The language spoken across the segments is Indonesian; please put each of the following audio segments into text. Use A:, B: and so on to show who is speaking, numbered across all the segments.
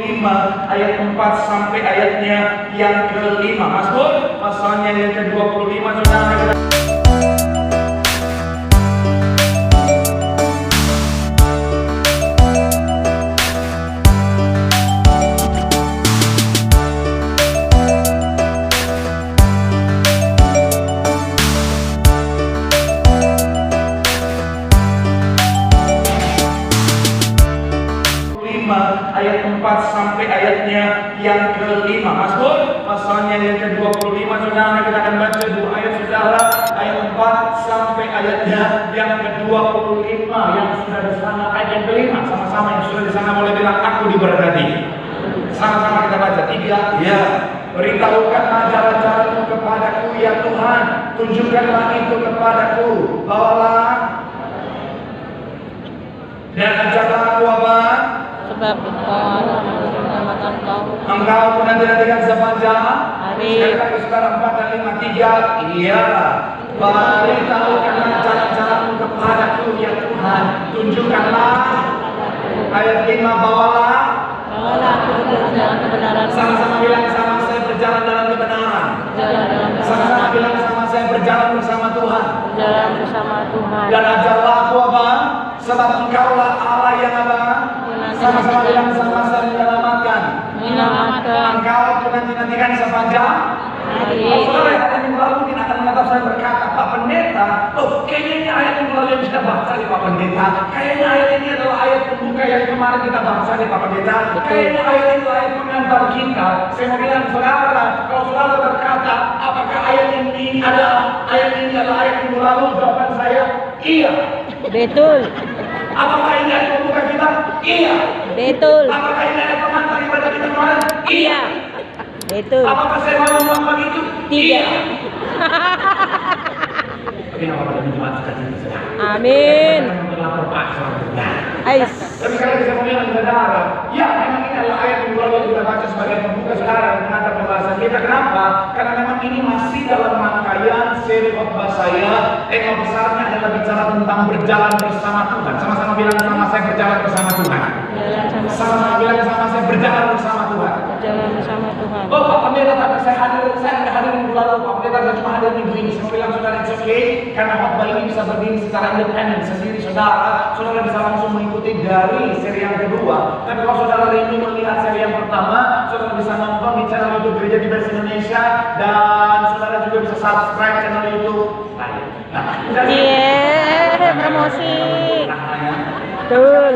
A: 5 ayat 4 sampai ayatnya yang ke-5. Mazmur pasalnya yang ke-25, saudara. Ayat 4 sampai ayatnya yang ke-5. Mazmur pasalnya yang ke-25, saudara. Kita akan baca 2 ayat, saudara. Ayat 4 sampai ayatnya yang ke-25. Yang sudah di sana ayat yang ke-5. Sama-sama yang sudah di sana boleh bilang aku diberkati. Sama-sama kita baca 3. Ya. Beritahukanlah jalan-jalanmu kepadaku ya Tuhan, tunjukkanlah itu kepadaku. Bawalah dan ajarlah aku apa?
B: Sebab menyelamatkan
A: Engkau menanti-nantikan sepanjang
B: hari.
A: Sekali lagi saudara, 4 dan 5, 3. Iya. Beritahukanlah jalan-jalanmu kepadaku ya Tuhan, tunjukkanlah. Ayat 5, bawalah
B: aku berjalan kebenaran.
A: Sama-sama bilang sama saya, berjalan dalam kebenaran. Sama-sama bilang sama saya, berjalan bersama Tuhan.
B: Berjalan bersama Tuhan.
A: Dan ajarlah aku apa? Sebab engkaulah Allah yang apa? Sama-sama bilang sama saya, menyelamatkan. Engkau menanti-nantikan sepanjang hari. Saudara, ayat yang lalu mungkin akan menatap saya berkata, Pak Pendeta, kayaknya ini ayat yang lalu yang kita baca di Pak Pendeta. Kayaknya ayat ini adalah ayat pembuka yang kemarin kita baca di Pak Pendeta. Kayaknya ayat itu ayat pengantar kita. Saya mau bilang saudara, kalau saudara berkata, apakah ayat ini adalah ayat yang lalu? Jawaban saya, iya.
B: Betul.
A: Apakah ini ayat pembuka kita? Iya.
B: Betul.
A: Apakah ini ayat pengantar ibadah kita kemarin? Iya.
B: Betul.
A: Apakah saya mau melakukan itu? Iya. Tapi apa pada Jumat sekali saja.
B: Amin.
A: Lapor Pak Saudara.
B: Ais.
A: Tapi sekali lagi saya mau bilang saudara, ya memang ini adalah ayat yang lalu kita baca sebagai pembuka saudara yang mengantar pembahasan kita. Kenapa? Karena memang ini masih dalam rangkaian seri khotbah saya. Tema besarnya adalah bicara tentang berjalan bersama Tuhan. Sama-sama bilang sama saya, berjalan bersama Tuhan. Sama-sama bilang sama saya, berjalan bersama Tuhan.
B: Berjalan bersama Tuhan.
A: Oh Pak Pendeta, tapi saya nggak hadir minggu lalu. Pak Pendeta saya cuma hadir minggu ini. Saya bilang saudara, it's okay, karena khotbah ini bisa berdiri secara independen sendiri, saudara. Saudara bisa langsung mengikuti dari seri yang kedua. Tapi kalau saudara rindu melihat seri yang pertama, saudara bisa nonton di channel YouTube Gereja di Versi Indonesia, dan saudara juga bisa subscribe channel YouTube saya.
B: Promosi. Betul.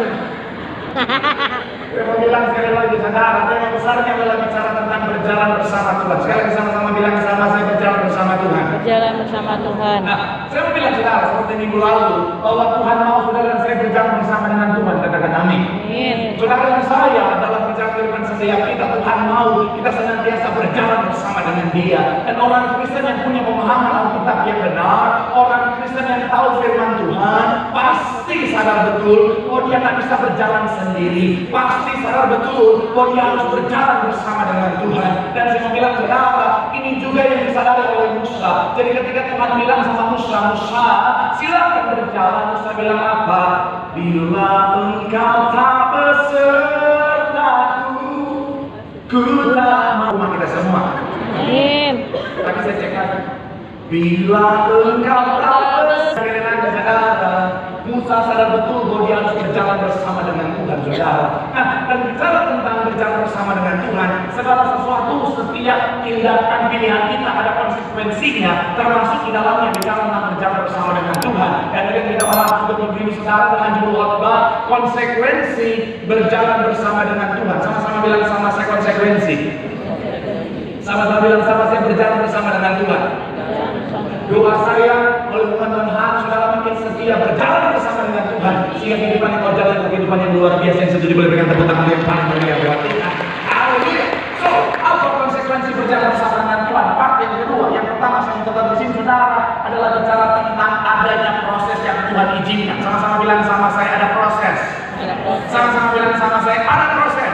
A: Saya mau bilang sekali lagi saudara, tema besarnya adalah bicara tentang berjalan bersama Tuhan. Sekali lagi sama-sama bilang sama saya, berjalan bersama Tuhan.
B: Berjalan bersama Tuhan.
A: Nah, saya mau bilang saudara, seperti minggu lalu, bahwa Tuhan mau saudara dan saya berjalan bersama dengan Tuhan. Katakan amin. Saudara dan saya adalah menjalankan setiap kita. Tuhan mau kita senantiasa berjalan bersama dengan Dia. Dan orang Kristen yang punya pemahaman Alkitab yang benar, orang Kristen yang tahu firman Tuhan, pasti sadar betul bahwa dia tak bisa berjalan sendiri. Pasti sadar betul bahwa dia harus berjalan bersama dengan Tuhan. Dan saya mau bilang saudara, ini juga yang disadari oleh Musa. Jadi ketika Tuhan bilang sama Musa, silakan berjalan. Musa bilang apa? Bila engkau tak besertaku, ku tak mau. Rumah kita semua.
B: Amin.
A: Tapi saya cek lagi. Bila engkau tak besertaku, saudara, Musa sadar betul bahwa dia harus berjalan bersama dengan Tuhan, saudara. Nah, dan bicara tentang berjalan bersama dengan Tuhan, segala sesuatu, setiap tindakan pilihan kita ada konsekuensinya, termasuk di dalamnya bicara tentang berjalan bersama dengan Tuhan. Dan yang kita bahas juga minggu ini saudara dengan judul khotbah, konsekuensi berjalan bersama dengan Tuhan. Sama-sama bilang sama saya, konsekuensi. Sama-sama bilang sama saya, berjalan bersama dengan Tuhan. Doa saya oleh Tuhan saudara makin setia berjalan bersama dengan Tuhan, sehingga kehidupan yang kau jalan kehidupan yang luar biasa. Yang setuju boleh berikan tepuk tangan yang paling meriah buat Tuhan. Haleluya. So, apa konsekuensi berjalan bersama dengan Tuhan? Part yang kedua, yang pertama saya tetap di sini saudara adalah bicara tentang adanya proses yang Tuhan izinkan. Sama-sama bilang sama saya, ada proses. Sama-sama bilang sama saya, ada proses.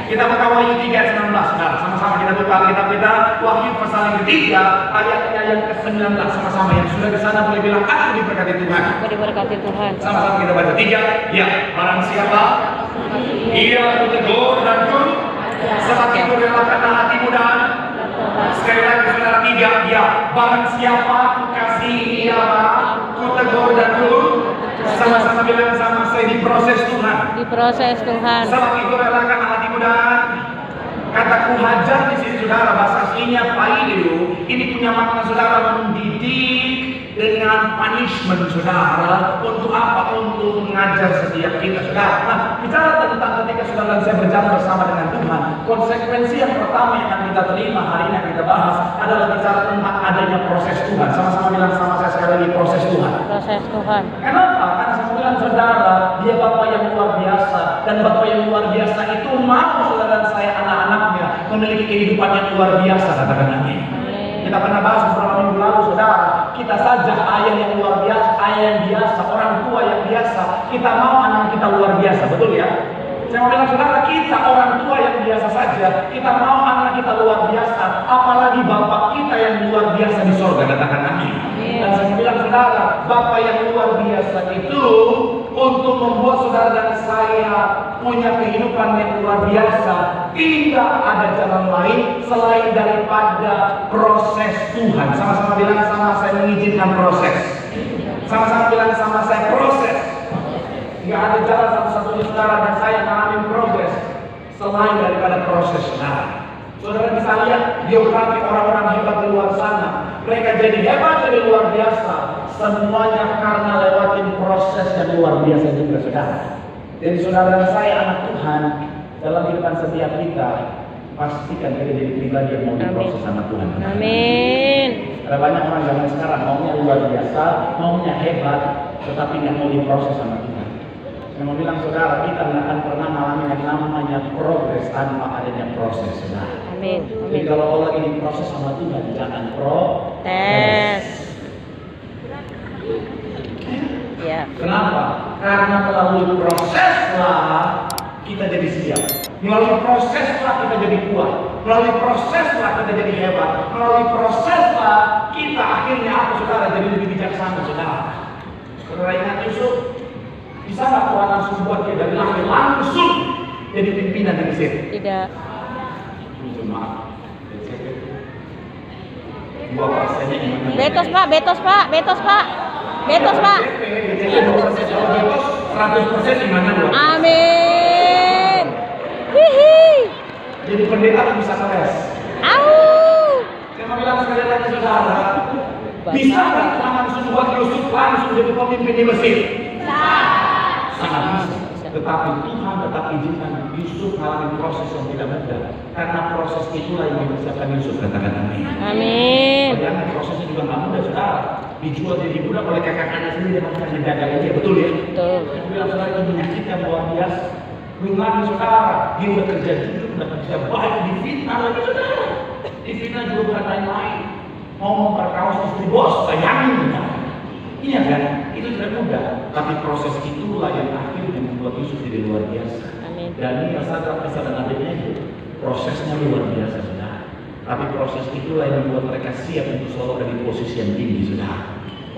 A: Kita buka Wahyu 3 ayat 19, saudara. Sama-sama kita buka Alkitab kita, Wahyu pasal yang ketiga, ayatnya yang ke-19. Sama-sama yang sudah di sana boleh bilang, aku diberkati Tuhan.
B: Aku diberkati Tuhan.
A: Sama-sama kita baca 3. Ya, barang siapa ia aku tegur dan relakanlah hatimu dan sekali lagi saudara, tiga ya. Barang siapa ku kasihi ia, ku tegur dan ku sama-sama bilang sama saya diproses Tuhan.
B: Diproses Tuhan.
A: Sebab itu relakanlah hatimu dan kata ku hajar di sini saudara, bahasa aslinya paideu. Ini punya makna saudara mendidik dengan punishment saudara. Untuk apa? Untuk mengajar setiap kita saudara. Nah, bicara tentang ketika saudara dan saya berjalan bersama dengan Tuhan, konsekuensi yang pertama yang akan kita terima hari ini yang kita bahas adalah bicara tentang adanya proses Tuhan. Sama-sama bilang sama saya sekali lagi, proses Tuhan.
B: Proses Tuhan.
A: Kenapa? Karena saya bilang saudara, dia Bapa yang luar biasa, dan Bapa yang luar biasa itu mau saudara dan saya anak-anaknya memiliki kehidupan yang luar biasa, katakan amin. Kita pernah bahas beberapa minggu lalu saudara, kita saja ayah yang luar biasa, ayah yang biasa, orang tua yang biasa, kita mau anak kita luar biasa, betul ya? Saya mau bilang saudara, kita orang tua yang biasa saja, kita mau anak kita luar biasa, apalagi Bapak kita yang luar biasa di sorga, katakan amin. Dan saya bilang saudara, Bapak yang luar biasa itu untuk membuat saudara dan saya punya kehidupan yang luar biasa, tidak ada jalan lain selain daripada proses Tuhan. Sama-sama bilang sama saya, mengizinkan proses. Sama-sama bilang sama saya, proses. Tidak ada jalan satu-satunya saudara dan saya mengalami progres selain daripada proses saudara. Saudara bisa lihat biografi orang-orang hebat di luar sana. Mereka jadi hebat, jadi luar biasa. Semuanya karena lewatin proses yang luar biasa juga saudara. Jadi saudara dan saya anak Tuhan, dalam kehidupan setiap kita, pastikan kita jadi pribadi yang mau diproses sama Tuhan.
B: Amin.
A: Ada banyak orang zaman sekarang maunya luar biasa, maunya hebat, tetapi nggak mau diproses sama Tuhan. Saya mau bilang saudara, kita nggak akan pernah mengalami yang namanya progres tanpa adanya proses saudara.
B: Amin.
A: Jadi kalau Allah ini proses sama Tuhan, jangan protes.
B: Ya.
A: Kenapa? Karena melalui proseslah kita jadi siap. Melalui proseslah kita jadi kuat. Melalui proseslah kita jadi hebat. Melalui proseslah kita akhirnya apa saudara jadi lebih bijaksana saudara. Saudara ingat Yusuf? Bisa nggak Tuhan langsung buat dia dari lahir langsung jadi pimpinan di Mesir?
B: Tidak.
A: Maaf. 2%-nya gimana?
B: Betos Pak, betos Pak, betos Pak. Betos Pak.
A: Kalau betos 100% gimana dong?
B: Amin. Hihi.
A: Jadi pendeta tuh bisa stres.
B: Au.
A: Saya mau bilang sekali lagi saudara, bisa nggak Tuhan langsung buat Yusuf langsung jadi pemimpin di Mesir? Sangat bisa. Tetapi Tuhan tetap izinkan Yusuf mengalami proses yang tidak mudah. Karena proses itulah yang mempersiapkan Yusuf, katakan amin.
B: Amin.
A: Bayangkan prosesnya juga nggak mudah saudara. Dijual jadi budak oleh kakak-kakaknya sendiri dan makan menjaga dia, betul ya?
B: Betul.
A: Saya bilang saudara, itu menyakitkan luar biasa. Belum lagi saudara, dia udah kerja jujur, udah kerja baik, difitnah lagi saudara. Difitnah juga bukan lain-lain. Mau memperkaos istri bos, bayangin saudara. Iya kan? Itu tidak mudah. Tapi proses itulah yang akhirnya membuat Yusuf jadi luar biasa.
B: Amin.
A: Dan ini sadar kisah dan adiknya itu prosesnya luar biasa saudara. Tapi proses itulah yang membuat mereka siap untuk selalu ada di posisi yang tinggi saudara.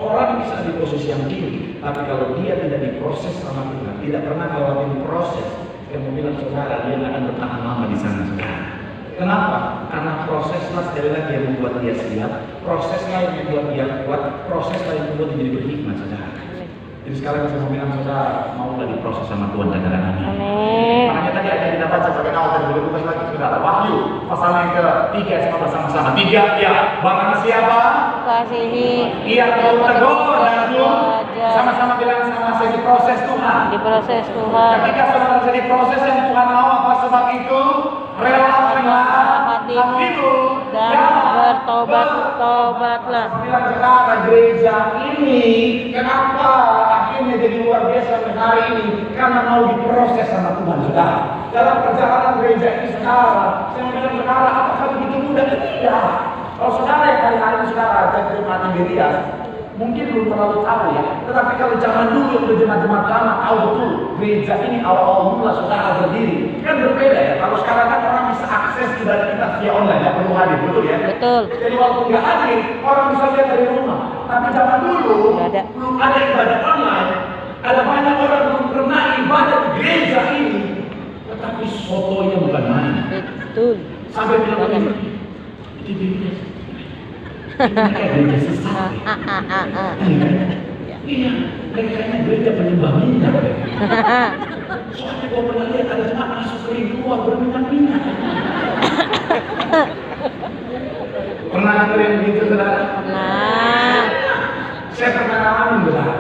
A: Orang bisa di posisi yang tinggi, tapi kalau dia tidak diproses sama Tuhan, tidak pernah ngelakuin proses, yang bilang saudara, dia akan bertahan lama di sana saudara. Kenapa? Karena proseslah sekali lagi yang membuat dia siap, proseslah yang membuat dia kuat, proseslah yang membuat dia jadi berhikmat saudara. Jadi sekarang saya mau bilang saudara, maulah diproses sama Tuhan, katakan amin.
B: Amin.
A: Makanya tadi ada yang kita baca sebagai awal dan boleh buka lagi saudara. Wahyu pasal yang ke-3 sama-sama. 3 ya. Barang siapa
B: Kasihi.
A: ia perlu tegur dan sama-sama bilang sama saya diproses Tuhan.
B: Diproses Tuhan.
A: Ketika saudara jadi proses yang Tuhan mau, apa sebab itu? Relakanlah hatimu
B: dan bertobat-tobatlah.
A: Bilang saudara, gereja ini kenapa akhirnya jadi luar biasa sampai hari ini? Karena mau diproses sama Tuhan saudara. Dalam perjalanan gereja ini saudara, saya bilang saudara, apakah begitu mudah? Tidak. Kalau saudara yang hari-hari ini saudara jadi jemaat Indirias, mungkin belum terlalu tahu ya. Tetapi kalau zaman dulu yang udah jemaat-jemaat lama tahu betul gereja ini awal-awal mula saudara berdiri. Kan berbeda ya. Kalau sekarang kan orang bisa akses ibadah kita via online, ya perlu hadir, betul ya?
B: Betul.
A: Jadi walaupun nggak hadir, orang bisa lihat dari rumah. Tapi zaman dulu belum ada ibadah online. Ada banyak orang belum pernah ibadah di gereja ini. Tetapi fotonya bukan main.
B: Betul.
A: Sampai bilang begini, di Biblia ini kayak gereja sesat ya. Iya, kayaknya gereja penyembah minyak ya. Soalnya gue pernah lihat ada jemaat masuk ke keluar berminyak-minyak. Pernah dengar yang begitu, saudara?
B: Pernah.
A: Saya pernah ngalamin, saudara.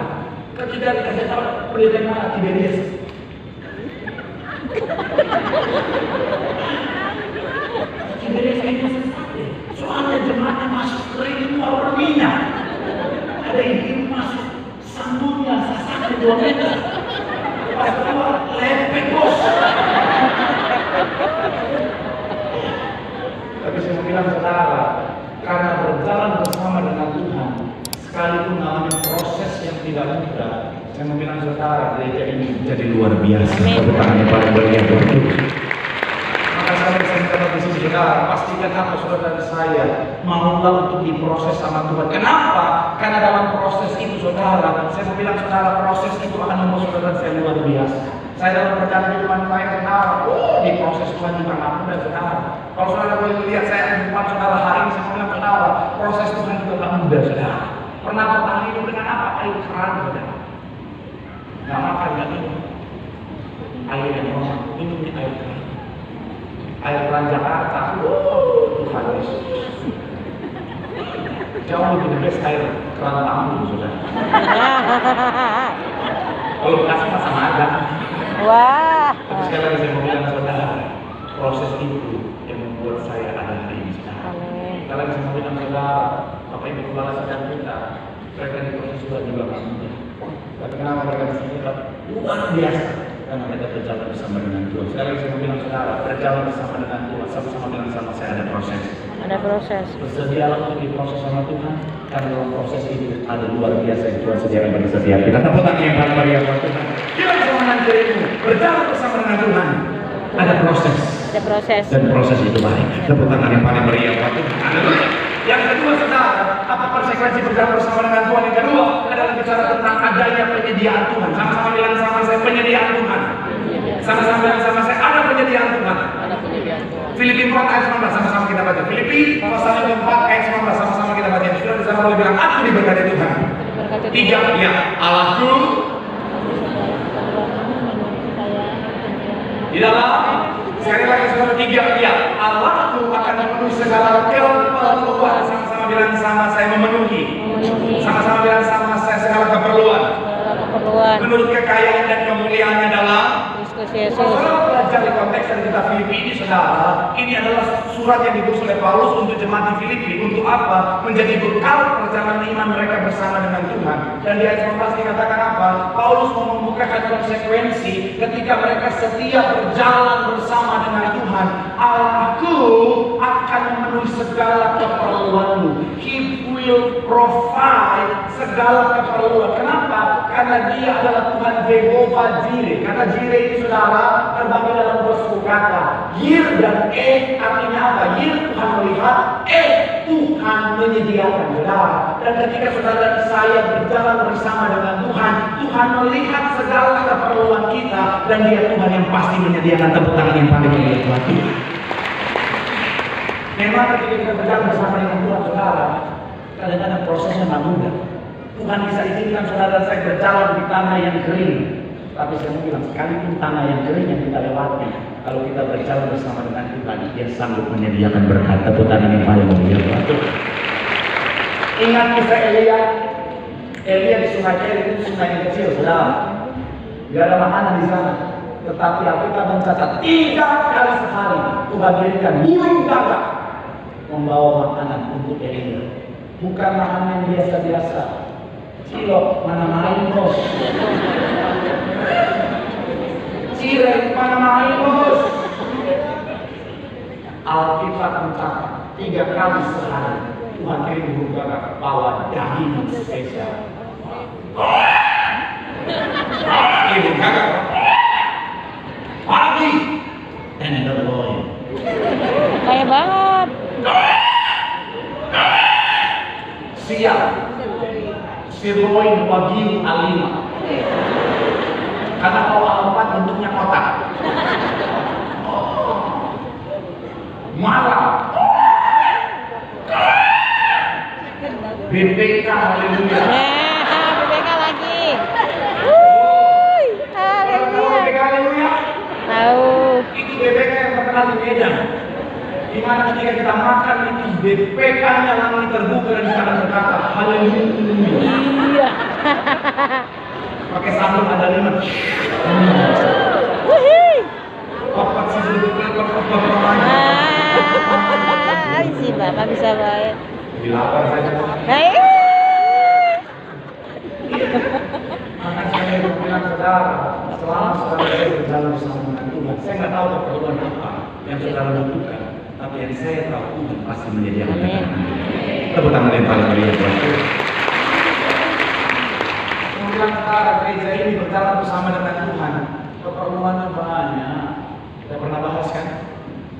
A: Ketika dikasih tahu pendeta mana Tiberius. Tiberius ini sesat ya. Soalnya jemaatnya masuk kering keluar berminyak. Ada yang ingin masuk sambungnya sasaknya 2 meter. Pas keluar lepek bos. Tapi saya mau bilang saudara, karena berjalan bersama dengan Tuhan, sekalipun mengalami proses yang tidak mudah, saya mau bilang saudara, gereja ini jadi luar biasa. Tepuk tangan yang paling meriah buat Tuhan. Maka saya minta bagi saudara, pastikan apa saudara dan saya maulah untuk diproses sama Tuhan. Kenapa? Karena dalam proses itu saudara, saya mau bilang saudara, proses itu akan membuat saudara dan saya luar biasa. Saya dalam perjalanan kehidupan saya saudara, diproses Tuhan juga nggak mudah saudara. Kalau saudara boleh lihat saya kehidupan saudara hari ini, saya mau bilang saudara, proses Tuhan juga nggak mudah saudara. Pernah bertahan hidup dengan apa? Air keran saudara. Nggak makan, nggak minum. Air yang normal, minumnya air keran. Air keran Jakarta, Tuhan Yesus. Jauh lebih best air keran Lampung saudara. Kalau Bekasi mah sama aja.
B: Wah.
A: Tapi sekali lagi saya mau bilang saudara, proses itu yang membuat saya ada hari ini sekarang.
B: Amin.
A: Sekali lagi saya mau bilang saudara, Bapak Ibu Kepala Sedang kita, mereka di proses Tuhan juga nggak mudah. Tapi kenapa mereka disini luar biasa? Karena mereka berjalan bersama dengan Tuhan. Sekali lagi saya mau bilang saudara, berjalan bersama dengan Tuhan, sama-sama bilang sama saya ada proses.
B: Ada proses.
A: Bersedialah untuk diproses sama Tuhan, karena dalam proses itu ada luar biasa yang Tuhan sediakan bagi setiap kita. Tepuk tangan yang paling meriah buat Tuhan. Kita bersama dengan dirimu, berjalan bersama dengan Tuhan. Ada proses.
B: Ada proses.
A: Dan proses itu baik. Tepuk tangan yang paling meriah buat Tuhan. Haleluya. Yang kedua saudara, apa konsekuensi berjalan bersama dengan Tuhan? Yang kedua adalah bicara tentang adanya penyediaan Tuhan. Sama-sama bilang sama saya, penyediaan Tuhan. Sama-sama bilang sama saya, ada penyediaan Tuhan. Filipi 4 ayat 19, sama-sama kita baca. Filipi pasal 4 ayat 19, sama-sama kita baca. Sudah di sana boleh bilang, aku diberkati Tuhan. 3, ya, Allahku di dalam. Sekali lagi saudara, 3, ya, Allahku akan memenuhi segala keperluan. Sama-sama bilang sama saya, memenuhi. Sama-sama bilang sama saya, segala keperluan. Menurut kekayaan dan kemuliaannya dalam
B: Kristus Yesus.
A: Kalau belajar di konteks dari kita Filipi ini saudara, ini adalah surat yang ditulis oleh Paulus untuk jemaat di Filipi. Untuk apa? Menjadi bekal perjalanan iman mereka bersama dengan Tuhan. Dan di ayat 19 dikatakan apa? Paulus mau membukakan konsekuensi ketika mereka setia berjalan bersama dengan Tuhan. Allahku akan memenuhi segala keperluanmu. He will provide segala keperluan. Kenapa? Karena dia adalah Tuhan Jehovah Jireh. Karena Jireh itu saudara terbagi dalam 2 suku kata. Yir dan artinya apa? Yir Tuhan melihat, Tuhan menyediakan saudara. Dan ketika saudara dan saya berjalan bersama dengan Tuhan, Tuhan melihat segala keperluan kita dan dia Tuhan yang pasti menyediakan. Tepuk tangan yang paling meriah buat Tuhan. Memang ketika kita berjalan bersama dengan Tuhan saudara, kadang-kadang prosesnya tak mudah. Tuhan bisa izinkan saudara dan saya berjalan di tanah yang kering. Tapi saya mau bilang, sekalipun tanah yang kering yang kita lewati, kalau kita berjalan bersama dengan Tuhan, dia sanggup menyediakan berkat. Tepuk tangan yang paling meriah buat Tuhan. Ingat kisah Elia di sungai Kerit, itu sungai yang kecil saudara. Gak ada makanan di sana. Tetapi Alkitab mencatat 3 kali sehari Tuhan berikan burung gagak membawa makanan untuk Elia. Bukan makanan yang biasa-biasa. Cilok mana main bos? Cireng mana main bos? Alkitab mencatat 3 kali sehari Tuhan kirim burung gagak bawa daging spesial. Burung gagak pagi tenderloin.
B: Kaya banget.
A: Siap sirloin wagyu A5. Karena kalau A4 bentuknya kotak. malam. BPK, haleluya.
B: BPK lagi. Wuih, haleluya.
A: BPK, haleluya.
B: Tahu.
A: Itu BPK yang terkenal di Medan. Di mana ketika kita makan itu BPK-nya langit terbuka dan kita akan berkata haleluya.
B: Iya.
A: Pakai sambal ada 5.
B: Wuih.
A: Papat sih
B: Si Bapak bisa baik.
A: di lapar saja.
B: Hai.
A: Maka saya bilang saudara, selama saudara saya berjalan bersama dengan Tuhan, saya nggak tahu keperluan apa yang saudara butuhkan, tapi yang saya tahu Tuhan pasti menyediakan.
B: Amin.
A: Tepuk tangan yang paling meriah buat Tuhan. Saya bilang saudara, gereja ini berjalan bersama dengan Tuhan, keperluannya banyak. Kita pernah bahas kan?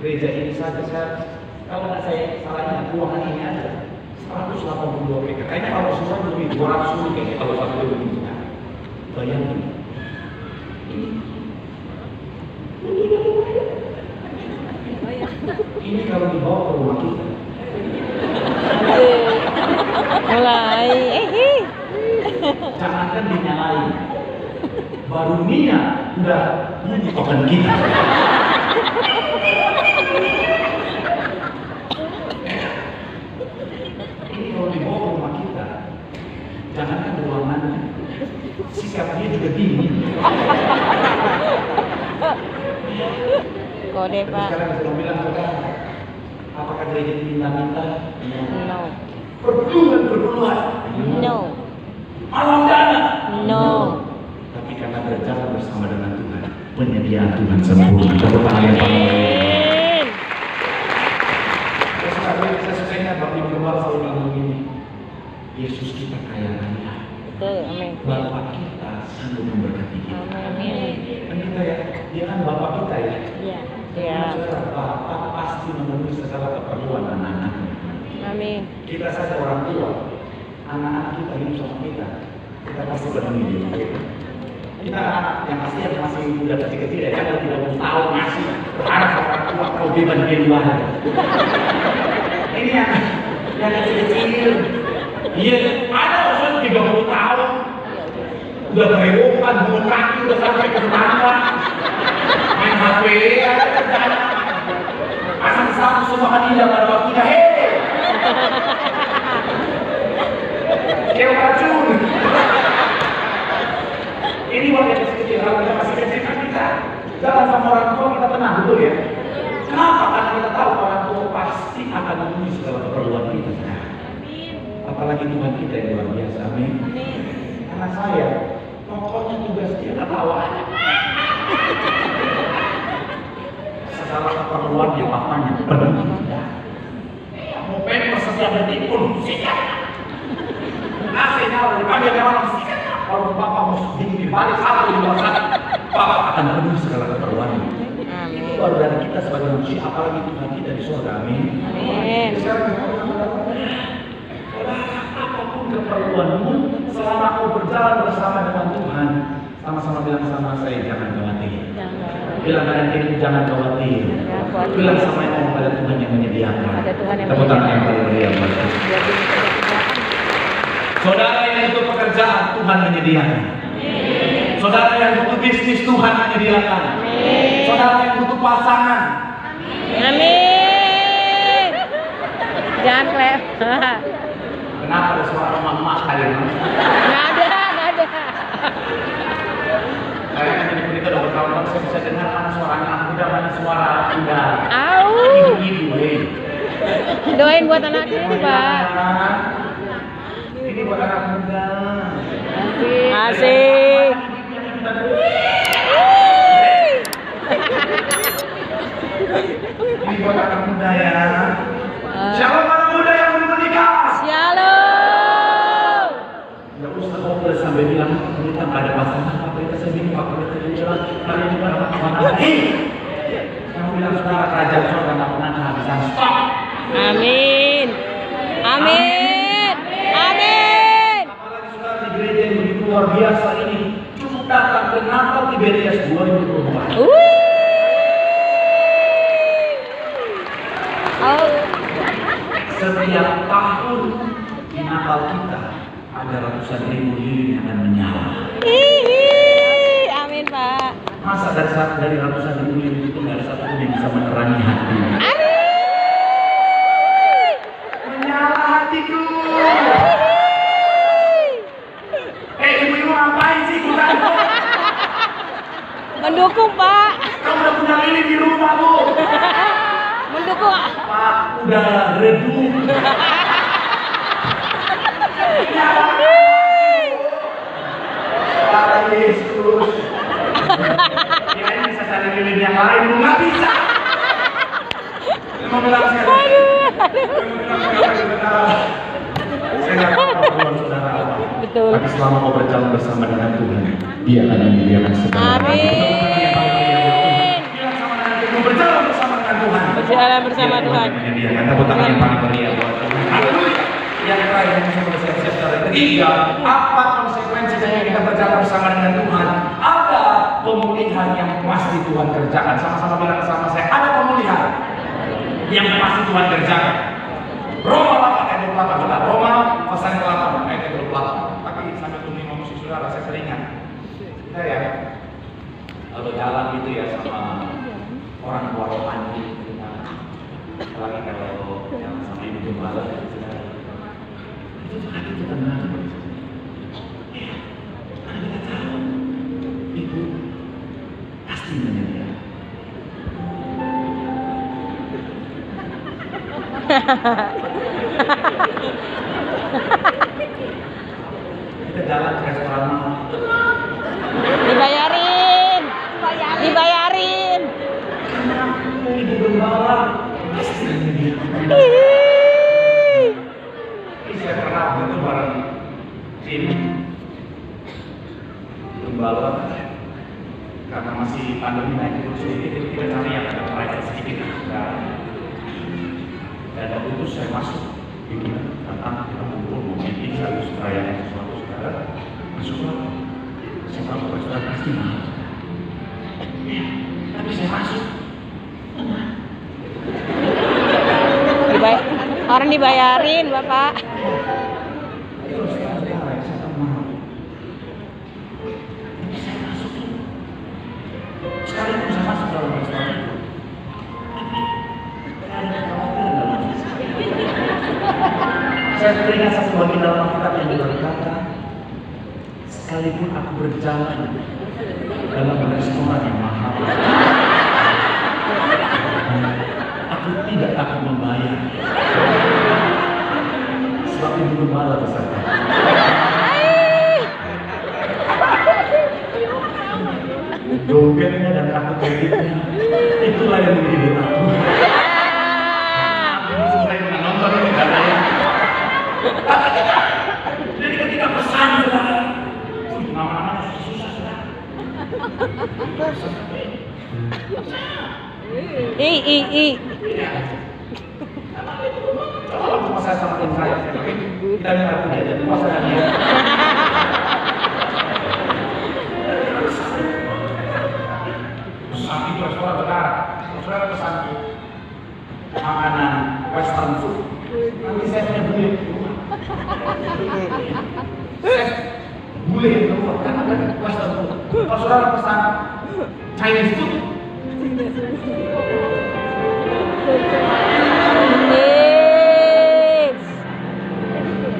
A: Gereja ini saja saya, kalau nggak saya salahnya ruangan ini aja 182 meter. Kayaknya kalau semua lebih 200 kayaknya kalau satu lebih besar. Bayangin. Ini kalau dibawa ke rumah kita.
B: Mulai.
A: Jangankan dinyalain. Baru niat udah bunyi token kita. Ini kalau dibawa ke rumah kita, jangankan ruangannya, sikapnya juga dingin.
B: Kode Pak.
A: Sekarang saya bilang saudara, apakah gereja diminta-minta?
B: No.
A: Perpuluhan.
B: No.
A: Malam dana.
B: No.
A: Tapi karena berjalan bersama dengan Tuhan, penyediaan Tuhan sempurna. Tepuk tangan yang paling meriah. Saya suka ingat Bapak Ibu Gembala selalu ngomong gini, Yesus kita kaya raya.
B: Betul, amin.
A: Bapak kita sanggup memberkati kita.
B: Amin.
A: Dan kita ya, dia kan Bapak kita ya.
B: Iya. Iya.
A: Bapak pasti memenuhi segala keperluan anak-anaknya.
B: Amin.
A: Kita saja orang tua, anak-anak kita hidup sama kita pasti penuhi dia. Kita anak yang masih muda kecil-kecil ya, kan tidak mau tahu masih berharap orang tua kalau beban dia luar. Ini yang kecil-kecil. Iya, ada orang 30 tahun udah berewokan, bunuh kaki, udah sampai ke tetangga main HP, ada kerjaan pasang satu semua hadiah pada waktunya, kayak racun. Ini waktu kecil, kalau kita masih kecil kan kita jalan sama orang tua kita tenang, betul ya? Kenapa? Karena kita tahu orang tua pasti akan memenuhi segala keperluan kita. Apalagi Tuhan kita yang luar biasa, amin. Anak saya, pokoknya tugas dia ketawa aja. Segala keperluan yang bapaknya penuhi. Mau pengen setiap detik pun sikat. AC nyala dari pagi sampai malam sikat. Kalau bapak mau dingin dibalik salah di luar sana, bapak akan penuhi segala keperluannya. Itu baru dari kita sebagai manusia, apalagi Tuhan kita di surga, amin.
B: Amin.
A: Sekarang apapun keperluanmu, selama kau berjalan bersama dengan Tuhan, sama-sama bilang sama saya, jangan khawatir. Bilang kalian ini jangan khawatir. Bilang sama yang pada Tuhan yang menyediakan.
B: Ada Tuhan yang
A: Tepuk tangan yang paling meriah. Saudara yang butuh pekerjaan, Tuhan menyediakan. Saudara yang butuh bisnis, Tuhan menyediakan. Saudara yang butuh pasangan.
B: Amin. Jangan klep.
A: Kenapa ada suara emak-emak kalian?
B: Nggak ada.
A: Saya kan jadi pendeta udah bertahun-tahun, saya bisa dengar mana suara anak muda, mana suara muda.
B: Au.
A: Ibu-ibu,
B: Doain buat anak kita, Pak.
A: Ini buat anak muda.
B: Asik.
A: Ini buat anak muda ya. Siapa anak muda yang belum menikah?
B: Shalom.
A: Nggak usah hopeless sampai bilang kita nggak ada pasangan. Apa itu saya bilang Pak Pendeta dia bilang kalian juga dapat pasangan. Yang bilang saudara kerajaan surga nggak pernah kehabisan stok.
B: Amin. Amin. Amin.
A: Apalagi saudara di gereja yang begitu luar biasa ini cukup datang ke Natal Tiberias 2024. Setiap tahun di Natal kita ada ratusan ribu lilin yang akan menyala.
B: Hihi, amin Pak.
A: Masa dari ratusan ribu lilin itu nggak ada satu pun yang bisa menerangi hati? Menyala hatiku. Ibu-ibu ngapain sih ikutan?
B: Mendukung Pak.
A: Kamu udah punya lilin di rumah, Bu?
B: Mendukung.
A: Pak, udah redup. Pak Yesus. Kirain bisa cari lilin yang lain, Bu. Nggak bisa. Mau bilang sekali. Saya nggak tahu hubungan saudara apa.
B: Betul.
A: Tapi selama kau berjalan bersama dengan Tuhan, Dia akan menyediakan segala.
B: Amin.
A: Bilang sama dengan Tuhan, berjalan bersama dengan Tuhan.
B: Berjalan bersama Tuhan.
A: Menyediakan tepuk tangan yang paling meriah buat Tuhan. Haleluya. Yang terakhir yang saya bersiap-siap secara ketiga, apa konsekuensinya yang kita berjalan bersama dengan Tuhan? Ada pemulihan yang pasti Tuhan kerjakan. Sama-sama bilang sama saya, ada pemulihan yang pasti Tuhan kerjakan. Roma 8 ayat 28, benar. Roma pasal 8 ayat 28. Tapi sambil tunggu ngomong si saudara, saya teringat. Kita ya, kalau jalan gitu ya sama orang tua rohani, apalagi kalau yang sama ibu gembala, itu hati kita tenang. Ya, karena kita tahu ibu pasti menyediakan. Kita jalan ke restoran mahal.
B: Dibayarin. Dibayarin.
A: Ibu gembala pasti menyediakan. Ini saya pernah itu bareng tim gembala karena masih pandemi naik terus sedikit, jadi kita cari yang ada private sedikit. Dan waktu itu saya masuk, ibu datang kita kumpul mau meeting sekaligus perayaan sesuatu saudara, masuklah. Saya tahu restoran pasti mahal. Tapi saya masuk.
B: Orang dibayarin Bapak.
A: Itu restoran yang saya tahu mahal. Tapi saya masuk. Sekalipun saya masuk dalam restoran itu, ada kekhawatiran dalam diri saya. Saya teringat satu bagian dalam Alkitab yang berkata, sekalipun aku berjalan dalam restoran yang mahal, aku tidak akan membayar. Sebab ibu gembala beserta. Dompetnya dan kartu kreditnya, itulah yang menghibur aku. Aku mulai menonton ini katanya. Jadi ketika pesan saudara, nama-namanya susah saudara. Coba waktu saya sama tim saya, kita dengar punya jadi masalahnya. Saat itu restoran benar, saudara pesan makanan western food. Nanti saya punya bule di rumah. Saya bule di rumah, kan ada western food. Kalau saudara pesan Chinese food,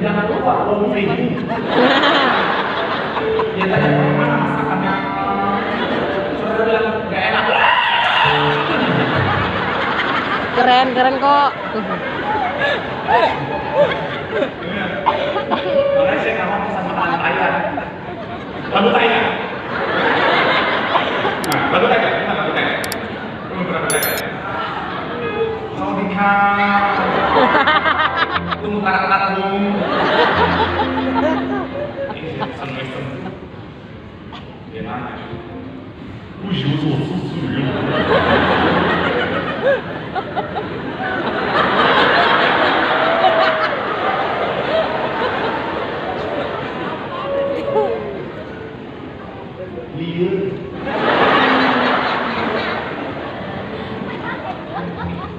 A: jangan lupa long free. Dia tanya mana masakannya, saudara bilang nggak enak.
B: Keren kok.
A: Makanya saya nggak mau pesan makanan Thailand. Lagu Thailand. Nah, lagu Thailand, gimana lagu Thailand? Belum pernah Thailand. Sawadika. Tunggu karak-karak dulu. Ini pesan western. Dia nanya.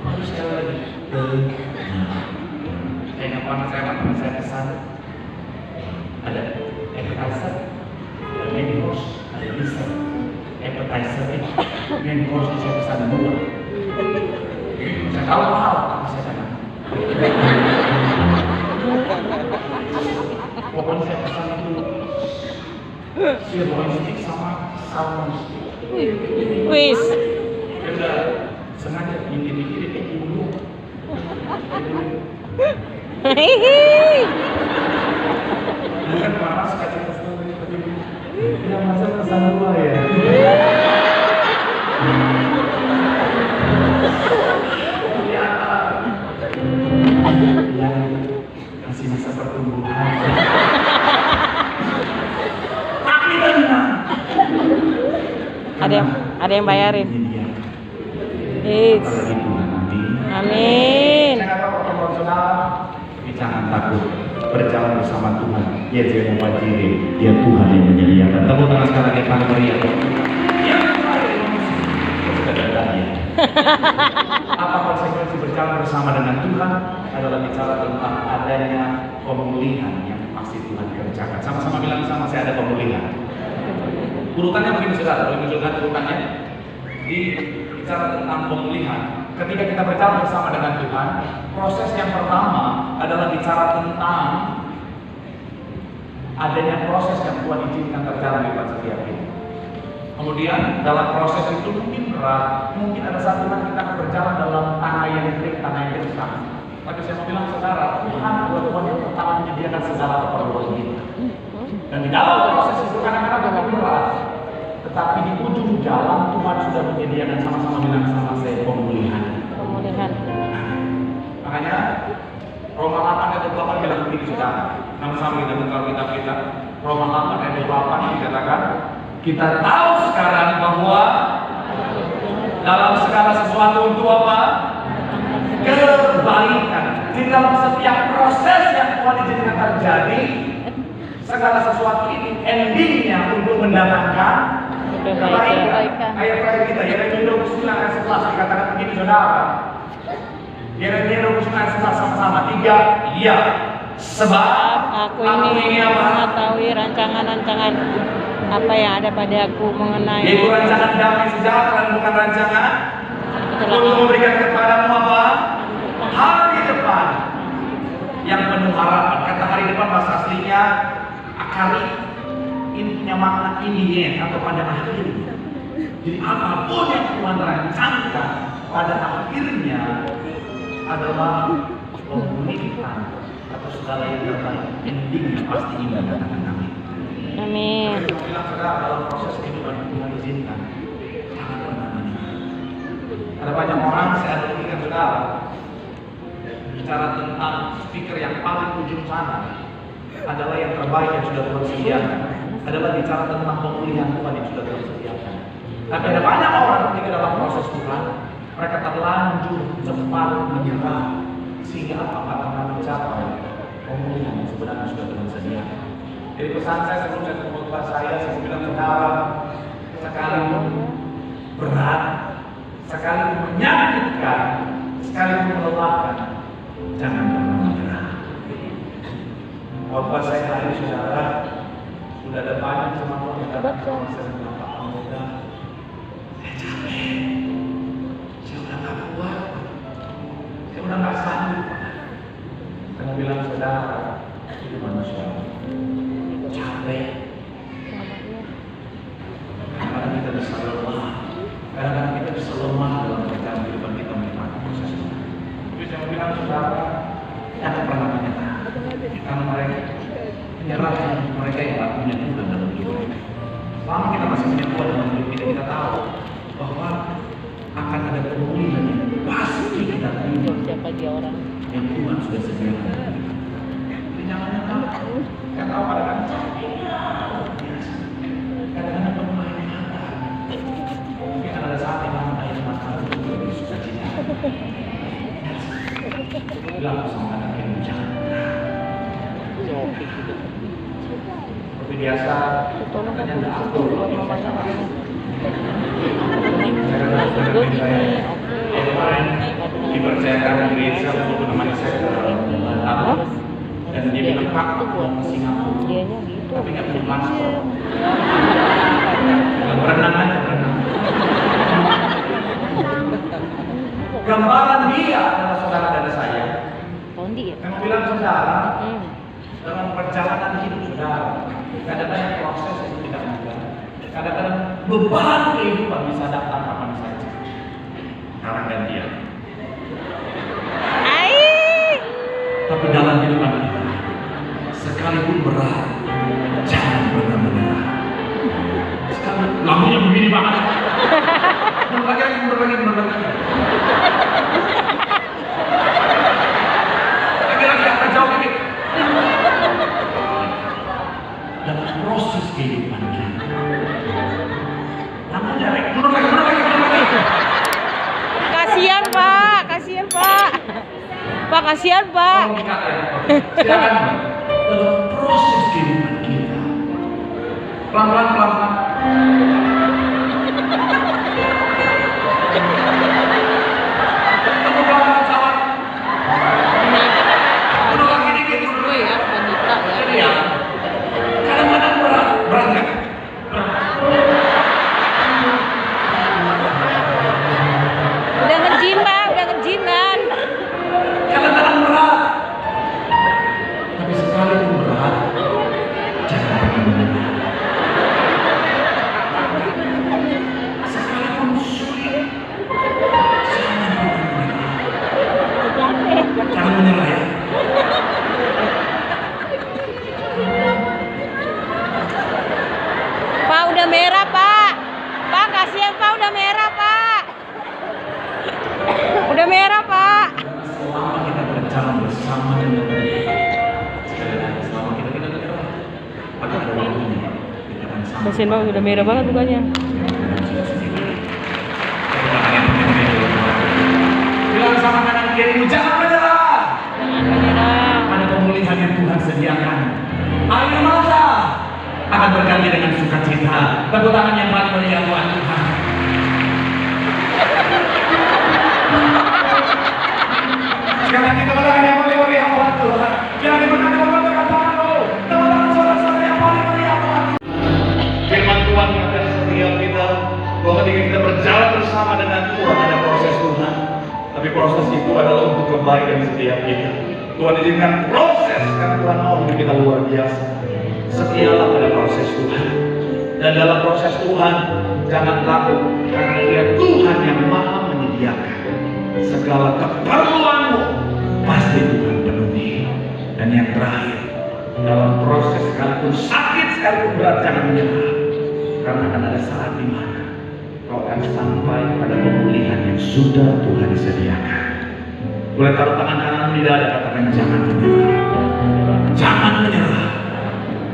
A: Terus sekali lagi. Teman saya pesan ada appetizer, ada main course, ada dessert. Appetizer ini, main course saya pesan 2. Saya tahu mahal, tapi saya pesan. Pokoknya saya pesan itu sirloin stick sama salmon stick.
B: Wis.
A: Dia udah sengaja mikir-mikir dulu.
B: Hehehe.
A: Bukan marah sekali ya masa pesan 2 ya. Ya, masih masa pertumbuhan. Tapi tenang.
B: Ada yang bayarin.
A: Ini dia.
B: Eits.
A: Apalagi Tuhan nanti.
B: Amin.
A: Saya kata pertemuan saudara, tapi jangan takut. Berjalan bersama Tuhan. Ya jangan wajiri. Dia Tuhan yang menyediakan. Tepuk tangan sekali lagi Pak Maria. Ya, sudah datang ya. Apa konsekuensi berjalan bersama dengan Tuhan adalah bicara tentang adanya pemulihan yang pasti Tuhan kerjakan. Sama-sama bilang sama saya ada pemulihan. Urutannya begini saudara, kalau misalkan urutannya di bicara tentang pemulihan. Ketika kita berjalan bersama dengan Tuhan, proses yang pertama adalah bicara tentang adanya proses yang Tuhan izinkan terjadi di setiap kita. Kemudian dalam proses itu mungkin berat, mungkin ada satu hari kita akan berjalan dalam tanah yang kering, tanah yang gersang. Tapi saya mau bilang saudara, Tuhan adalah Tuhan yang pertama menyediakan segala keperluan kita. Dan di dalam proses itu kadang-kadang agak berat, tetapi di ujung jalan Tuhan sudah menyediakan sama-sama bilang sama saya pemulihan.
B: Pemulihan.
A: Makanya Roma 8 ayat 28 bilang begini saudara. Sama-sama kita buka kitab kita. Roma 8 ayat 28 dikatakan, kita tahu sekarang bahwa dalam segala sesuatu itu apa? Kebaikan. Di dalam setiap proses yang Tuhan izinkan terjadi, segala sesuatu ini endingnya untuk mendatangkan kebaikan. Ayat terakhir kita, Yeremia 29 ayat 11 dikatakan begini saudara. Yeremia 29 ayat 11 sama-sama 3, iya. Sebab
B: aku ini mengetahui rancangan-rancangan apa yang ada padaku mengenai
A: yaitu rancangan damai sejahtera, bukan rancangan untuk memberikan kepadamu apa? Hari depan yang penuh harapan. Kata hari depan bahasa aslinya akari, intinya makna ini atau pada akhirnya. Jadi apapun yang Tuhan rancangkan pada akhirnya adalah pemulihan atau segala yang terbaik. Endingnya pasti indah katakan amin.
B: Amin.
A: Saya bilang saudara dalam proses kehidupan Tuhan izinkan jangan pernah menyerah. Ada banyak orang saya ada ingat saudara bicara tentang speaker yang paling ujung sana adalah yang terbaik yang sudah Tuhan sediakan, adalah bicara tentang pemulihan Tuhan yang sudah Tuhan sediakan. Tapi ada banyak orang ketika dalam proses Tuhan mereka terlanjur cepat menyerah sehingga apa akan mencapai pemulihan yang sebenarnya sudah Tuhan sediakan. Jadi pesan saya sebelum saya ketemu saya bilang saudara, sekalipun berat, sekalipun menyakitkan, sekalipun melelahkan, jangan pernah menyerah. Khotbah saya hari saudara sudah ada banyak teman-teman yang datang ke saya bilang Pak Muda, saya capek, saya udah nggak kuat, saya udah nggak sanggup. Saya bilang saudara, itu manusia. Capek. Kadang-kadang kita bisa lemah. Kadang-kadang kita bisa lemah dalam perjalanan kehidupan kita menikmati proses itu. Tapi saya bilang saudara, jangan pernah menyerah. Karena menyerah mereka yang tak punya Tuhan dalam hidup. Selama kita masih punya Tuhan dalam hidup kita, kita tahu bahwa akan ada pemulihan yang pasti kita terima.
B: Siapa dia orang?
A: Yang Tuhan sudah sediakan. Jadi jangan nyerah. Kita tahu kadang-kadang kadang-kadang penuh air mata. Mungkin ada saat yang mana air mata itu lebih susah cita. Bilang sama anak yang jangan. Seperti biasa, katanya ada atur kalau saya sama. Saya katakan saya kemarin dipercayakan gereja untuk menemani saya ke Dan dia bilang, Pak, aku mau ke Singapura.
B: Dianya gitu.
A: Tapi nggak punya paspor. Berenang aja, berenang. Gambaran dia adalah saudara dan saya.
B: Pondi ya.
A: Yang bilang saudara, dalam perjalanan hidup saudara, kadang-kadang proses itu tidak mudah. Kadang-kadang beban kehidupan bisa datang kapan saja. Sekarang gantian. Tapi dalam hidup kita, sekalipun berat, jangan pernah menyerah. Sekarang lagunya begini banget. Mundur lagi. Lagi apa jauh ini? Dalam proses kehidupan kita, namun dari mundur lagi.
B: Kasihan Pak, Pak kasihan Pak.
A: Silakan. Dalam proses kehidupan kita, pelan-pelan. Jangan menyerah ya.
B: Pak udah merah Pak. Pak kasihan Pak udah merah Pak. Udah merah Pak.
A: Selama kita berjalan bersama dengan Dia, sekali lagi selama kita tidak menyerah, pada ada waktunya kita akan sama.
B: Kasihan Pak udah merah banget mukanya.
A: Bilang sama kanan kirimu, jangan menyerah.
B: Jangan menyerah.
A: Ada pemulihan yang Tuhan sediakan. Air mata akan berganti dengan sukacita. Tepuk tangan yang paling meriah buat Tuhan. Sekarang kita tepuk tangan yang paling meriah buat Tuhan. Jangan diberkati oleh tangan lo. Tepuk tangan saudara-saudara yang paling meriah buat Tuhan. Firman Tuhan mengatakan setiap kita bahwa ketika kita berjalan bersama dengan Tuhan ada proses Tuhan. Tapi proses itu adalah untuk kebaikan setiap kita. Tuhan izinkan proses karena Tuhan mau hidup kita luar biasa. Setialah pada proses Tuhan. Dan dalam proses Tuhan jangan takut karena Dia Tuhan yang Maha menyediakan segala keperluanmu. Pasti Tuhan penuhi. Dan yang terakhir, dalam proses sekalipun sakit sekalipun berat jangan menyerah. Karena akan ada saat di mana kau akan sampai pada pemulihan yang sudah Tuhan sediakan. Boleh taruh tangan kananmu di dada, katakan jangan menyerah. Jangan menyerah.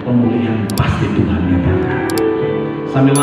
A: Pemulihan pasti Tuhan nyatakan. Sambil